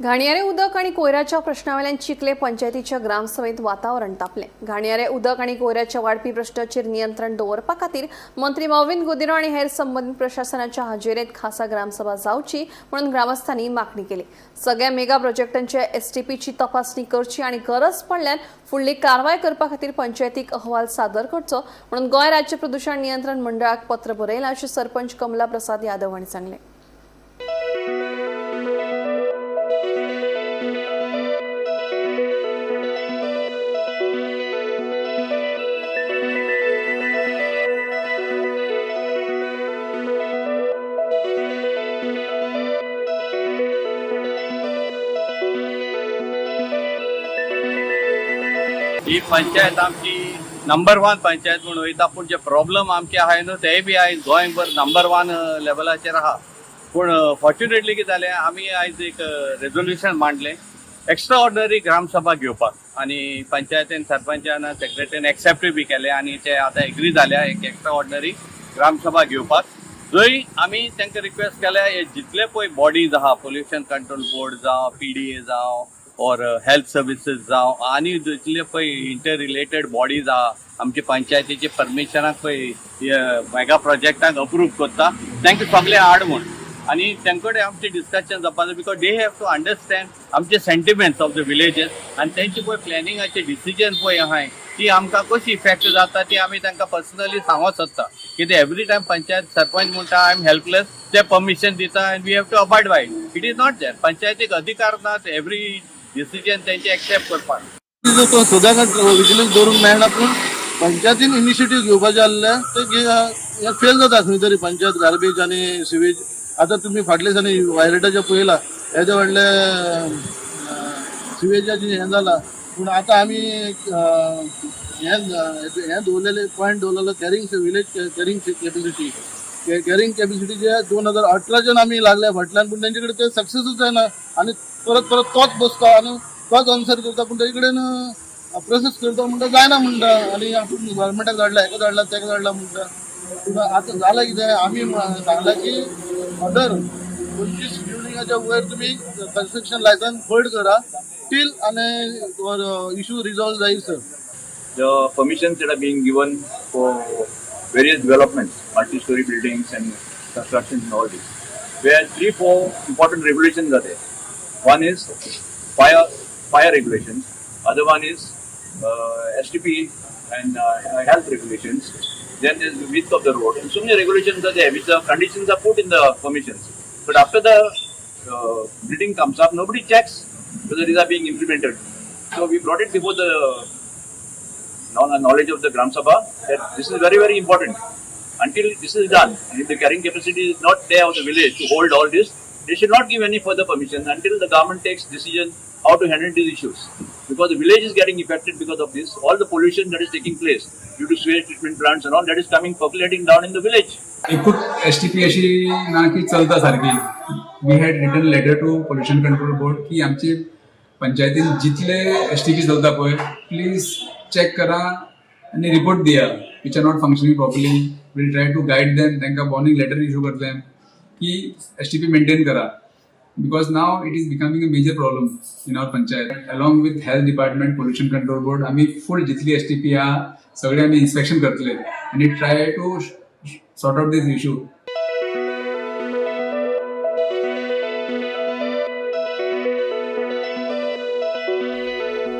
घाणियारे उदक आणि कोयराच्या प्रश्नावेल्यान चिखले पंचायतीच्या ग्रामसभेत वातावरण तापले। घाणियारे उदक आणि कोयराच्या वाढपी प्रश्नाचेर नियंत्रण दवरपा खातीर मंत्री मॉविन गुदिरो आणि हेर संबंधित प्रशासनाच्या हाजेरेत खासा ग्रामसभा जावची म्हणून ग्रामस्थांनी मागणी केली। सगळ्या मेगा प्रोजेक्टांच्या एसटीपीची तपासणी करची आणि गरज पडल्यार फुडली कारवाय करपा खातीर पंचायतीक अहवाल सादर करचो म्हणून गोंय राज्य प्रदूषण नियंत्रण मंडळाक पत्र बरयलां अशें सरपंच कमला प्रसाद यादव हांणी सांगलें। ही पंचायत आमची नंबर 1 पंचायत म्हणून वयता, पूण जे प्रॉब्लेम आमचे आहाय न्हू ते बी आयज गोंयभर नंबर 1 लेवलाचेर आहा। पूण फॉर्च्युनेटली कितें जालें, आमी आयज एक रेजोल्युशन मांडलें एक्स्ट्रा ऑर्डिनरी ग्रामसभा घेवपाक आणि पंचायतीन सरपंचान सेक्रेटरीन एक्सेप्ट बी केले आणि ते आतां एग्री जाल्या एक एक्स्ट्रा ऑर्डिनरी ग्रामसभा घेवपाक। जंय आमी तांकां रिक्वेस्ट केल्या हे जितले पळय बॉडीज आहा, पोल्युशन कंट्रोल बोर्ड जावं, PDA जावं और हेल्थ सर्विसेस जावं आनी जितले पळय इंटर रिलेटेड बॉडीज आहा आमचे पंचायतीचे परमिशनाक पळय मेगा प्रोजेक्टाक अप्रूव करता तांकां सगळे हाड म्हूण आनी तांचे आमचे डिस्कशन जावपा जाय, because they have to understand आमचे सेंटिमेंट्स ऑफ द विलेजेस आनी तेंचे पळय प्लॅनिंगाचे डिसिजन पळय आहाय ती आमकां कशी इफेक्ट जाता ती आमी तांकां पर्सनली सांगोंक सोदता। कित्याक एवरी टायम पंचायत सरपंच म्हणटा आय एम हेल्पलेस, ते परमिशन दिता आनी we have to abide by it is not there. पंचायतीक अधिकार नात एवरी डिसिजन त्यांचे एक्सेप्ट करपाक। तो सदांच विजिलन्स दवरूंक मेळना, पूण पंचायतीन इनिशिएटीव घेवपाचे आसले ते फेल जाता खंय तरी। पंचायत गार्बेज आनी सिवेज आतां तुमी फाटल्या दिसांनी वायलेटाचे पळयला येदे व्हडले सिवेजाचे हें जाला, पूण आतां आमी हें दवरलेले पॉयंट दवरलेलो carrying village carrying capacity carrying कॅपेसिटीचे 2018च्यान आमी लागल्या फाटल्यान, पूण तेंचे कडेन ते सक्सेसच जायना आनी परत तोच बसता आनी तोच आन्सर करता, पूण तेजे कडेन प्रोसेस करता म्हणटा जायना म्हणटा आनी आपूण गव्हर्मेंटाक धाडला हेका धाडला तेका धाडला म्हणटा। पूण आतां जालां कितें, आमी सांगलां की ऑर्डर 25 बिल्डिंगाच्या वयर तुमी कन्स्ट्रक्शन लायसन्स होल्ड करा टील आनी इशू रिजॉल्व जायत sir. The permissions that are being given for various developments, multi-story buildings and construction and all this, where 3-4 important regulations are there. One is fire regulations, other one is STP and health regulations. Then there is the width of the road, and so many regulations are there which the conditions are put in the permissions. But after the building comes up, nobody checks whether these are being implemented. So we brought it before the knowledge of the Gram Sabha that this is very, very important. Until this is done, and if the carrying capacity is not there of the village to hold all this, they should not give any further permission until the government takes decision how to handle these issues. Because the village is getting affected because of this. All the pollution that is taking place due to sewage treatment plants and all that is coming percolating down in the village. एकूच STP अशी ना की चलता सारखी। We had written letter to pollution control board की आमची पंचायतीन जितले STP चलता पळय प्लीज चेक करा आणि रिपोर्ट दिया which are not functioning properly. Will try to guide them, तांकां वॉर्निंग लेटर इशू करतले की STP मेंटेन करा, because now it is becoming a major problem in our panchayat. Along with health department, pollution control board आमी full जितली STP आहा सगळे आमी inspection करतले आणि try to sort out this issue